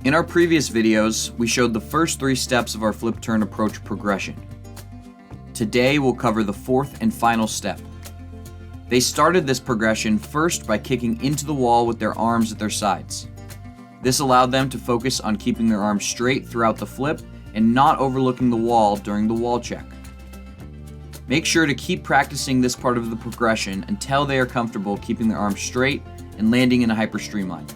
In our previous videos, we showed the first 3 steps of our flip turn approach progression. Today, we'll cover the 4th and final step. They started this progression first by kicking into the wall with their arms at their sides. This allowed them to focus on keeping their arms straight throughout the flip and not overlooking the wall during the wall check. Make sure to keep practicing this part of the progression until they are comfortable keeping their arms straight and landing in a hyper streamline.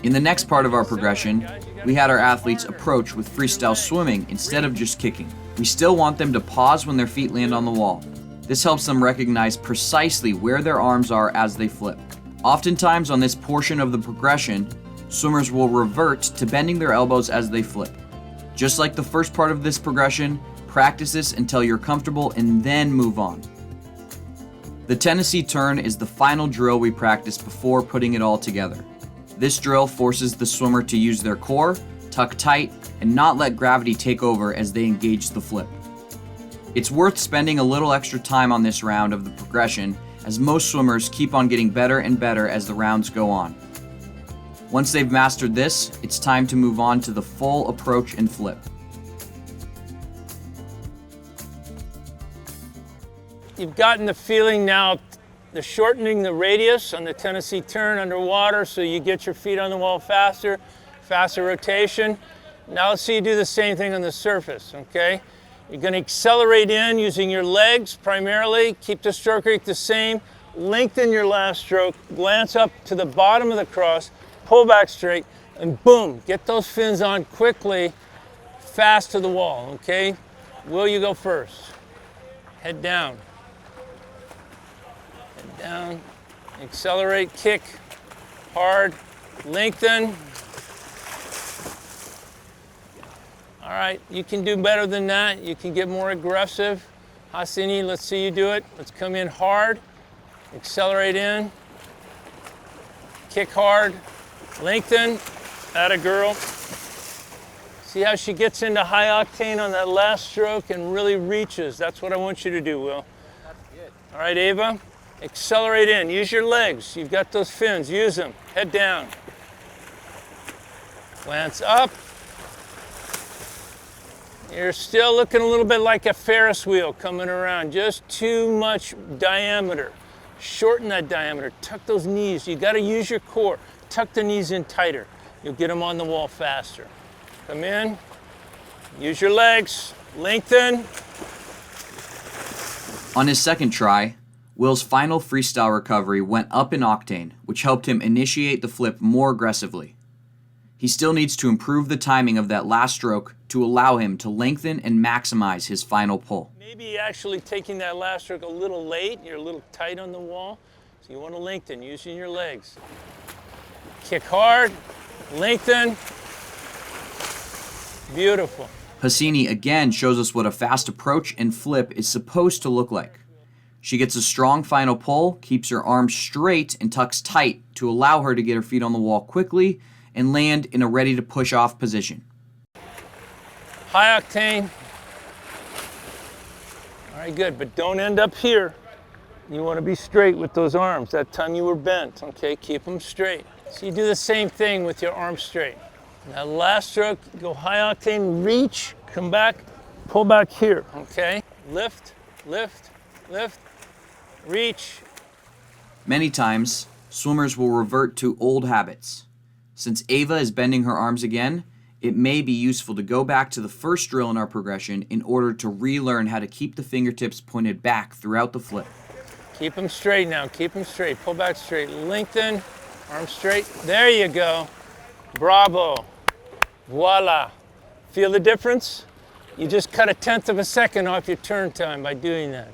In the next part of our progression, we had our athletes approach with freestyle swimming instead of just kicking. We still want them to pause when their feet land on the wall. This helps them recognize precisely where their arms are as they flip. Oftentimes on this portion of the progression, swimmers will revert to bending their elbows as they flip. Just like the first part of this progression, practice this until you're comfortable and then move on. The Tennessee turn is the final drill we practice before putting it all together. This drill forces the swimmer to use their core, tuck tight, and not let gravity take over as they engage the flip. It's worth spending a little extra time on this round of the progression, as most swimmers keep on getting better and better as the rounds go on. Once they've mastered this, it's time to move on to the full approach and flip. You've gotten the feeling now, the shortening the radius on the Tennessee turn underwater so you get your feet on the wall faster rotation. Now let's see you do the same thing on the surface, okay? You're going to accelerate in using your legs primarily, keep the stroke rate the same, lengthen your last stroke, glance up to the bottom of the cross, pull back straight, and boom, get those fins on quickly, fast to the wall, okay? Will, you go first. Head down. Head down, accelerate, kick, hard, lengthen. All right, you can do better than that. You can get more aggressive. Hasini, let's see you do it. Let's come in hard, accelerate in, kick hard, lengthen, atta girl. See how she gets into high octane on that last stroke and really reaches. That's what I want you to do, Will. That's good. All right, Ava, accelerate in. Use your legs. You've got those fins. Use them. Head down. Glance up. You're still looking a little bit like a Ferris wheel coming around. Just too much diameter. Shorten that diameter. Tuck those knees. You got to use your core. Tuck the knees in tighter. You'll get them on the wall faster. Come in. Use your legs. Lengthen. On his second try, Will's final freestyle recovery went up in octane, which helped him initiate the flip more aggressively. He still needs to improve the timing of that last stroke to allow him to lengthen and maximize his final pull. Maybe actually taking that last stroke a little late. You're a little tight on the wall. So you want to lengthen using your legs. Kick hard, lengthen. Beautiful. Hasini again shows us what a fast approach and flip is supposed to look like. She gets a strong final pull, keeps her arms straight, and tucks tight to allow her to get her feet on the wall quickly and land in a ready to push off position. High octane. All right, good, but don't end up here. You want to be straight with those arms. That time you were bent, okay? Keep them straight. So you do the same thing with your arms straight. Now last stroke, go high octane, reach, come back, pull back here, okay? Lift, lift, lift, reach. Many times, swimmers will revert to old habits. Since Ava is bending her arms again, it may be useful to go back to the first drill in our progression in order to relearn how to keep the fingertips pointed back throughout the flip. Keep them straight now, keep them straight. Pull back straight, lengthen, arms straight. There you go. Bravo. Voila. Feel the difference? You just cut 1/10 of a second off your turn time by doing that.